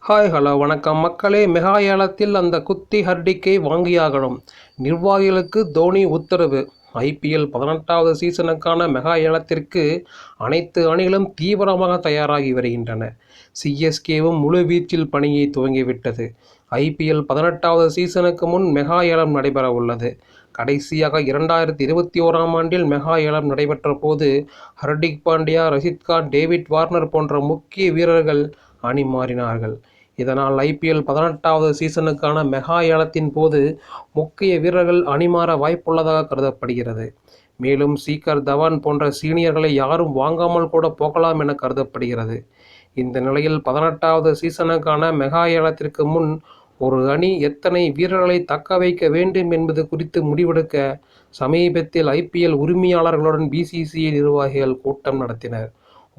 Hi hello வணக்கம் மக்களே. Mega ஏலத்தில் அந்த குத்தி ஹர்டிக்கை வாங்கியாகணும், நிர்வாகிகளுக்கு தோனி உத்தரவு. ஐபிஎல் 18வது சீசனுக்கான மெகா ஏலத்திற்கு அனைத்து அணிகளும் தீவிரமாக தயாராகி வருகின்றன. சிஎஸ்கேவும் முழு வீச்சில் பணியை துவங்கிவிட்டது. ஐபிஎல் 18வது சீசனுக்கு முன் மெகா ஏலம் நடைபெற உள்ளது. கடைசியாக 2021ஆம் ஆண்டில் மெகா ஏலம் நடைபெற்ற போது ஹர்திக் பாண்டியா, ரஷித் கான், டேவிட் வார்னர் போன்ற முக்கிய வீரர்கள் அணி மாறினார்கள். இதனால் ஐபிஎல் 18வது சீசனுக்கான மெகா ஏலத்தின் போது முக்கிய வீரர்கள் அணிமாற வாய்ப்புள்ளதாக கருதப்படுகிறது. மேலும் சீக்கர் தவான் போன்ற சீனியர்களை யாரும் வாங்காமல் கூட போகலாம் என கருதப்படுகிறது. இந்த நிலையில் 18வது சீசனுக்கான மெகா ஏலத்திற்கு முன் ஒரு அணி எத்தனை வீரர்களை தக்க வைக்க வேண்டும் என்பது குறித்து முடிவெடுக்க சமீபத்தில் ஐபிஎல் உரிமையாளர்களுடன் பிசிசிஐ நிர்வாகிகள் கூட்டம் நடத்தினர்.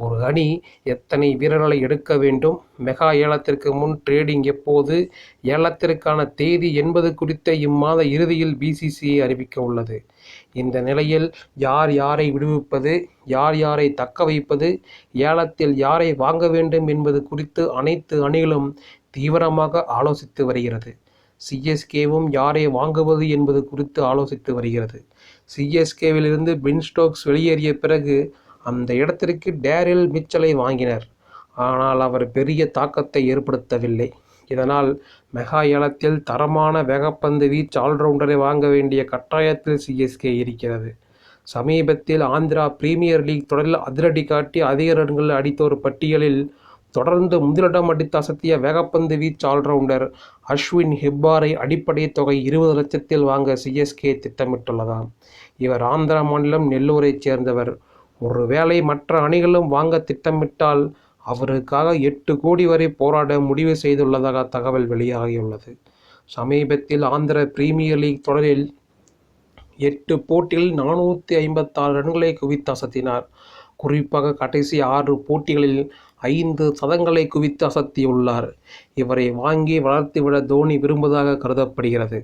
ஒரு அணி எத்தனை வீரர்களை எடுக்க வேண்டும், மெகா ஏலத்திற்கு முன் ட்ரேடிங் எப்போது, ஏலத்திற்கான தேதி என்பது குறித்த இம்மாத இறுதியில் பிசிசிஐ அறிவிக்க உள்ளது. இந்த நிலையில் யார் யாரை விடுவிப்பது, யார் யாரை தக்க வைப்பது, ஏலத்தில் யாரை வாங்க வேண்டும் என்பது குறித்து அனைத்து அணிகளும் தீவிரமாக ஆலோசித்து வருகிறது. சிஎஸ்கேவும் யாரை வாங்குவது என்பது குறித்து ஆலோசித்து வருகிறது. சிஎஸ்கேவிலிருந்து பென் ஸ்டோக்ஸ் வெளியேறிய பிறகு அந்த இடத்திற்கு டேரில் மிச்சலை வாங்கினர். ஆனால் அவர் பெரிய தாக்கத்தை ஏற்படுத்தவில்லை. இதனால் மெகா ஏலத்தில் தரமான வேகப்பந்து வீச்சு ஆல்ரவுண்டரை வாங்க வேண்டிய கட்டாயத்தில் சிஎஸ்கே இருக்கிறது. சமீபத்தில் ஆந்திரா பிரீமியர் லீக் தொடரில் அதிரடி காட்டி அதிக ரன்கள் அடித்தோர் பட்டியலில் தொடர்ந்து முதலிடம் அடித்து அசத்திய வேகப்பந்து வீச்சு ஆல்ரவுண்டர் அஸ்வின் ஹெப்பாரை அடிப்படை தொகை 20 லட்சத்தில் வாங்க சிஎஸ்கே திட்டமிட்டுள்ளதாம். இவர் ஆந்திர மாநிலம் நெல்லூரைச் சேர்ந்தவர். ஒருவேளை மற்ற அணிகளும் வாங்க திட்டமிட்டால் அவருக்காக 8 கோடி வரை போராட முடிவு செய்துள்ளதாக தகவல் வெளியாகியுள்ளது. சமீபத்தில் ஆந்திர பிரீமியர் லீக் தொடரில் 8 போட்டிகளில் 456 ரன்களை குவித்து அசத்தினார். குறிப்பாக கடைசி 6 போட்டிகளில் 5 சதங்களை குவித்து அசத்தியுள்ளார். இவரை வாங்கி வளர்த்துவிட தோனி விரும்புவதாக கருதப்படுகிறது.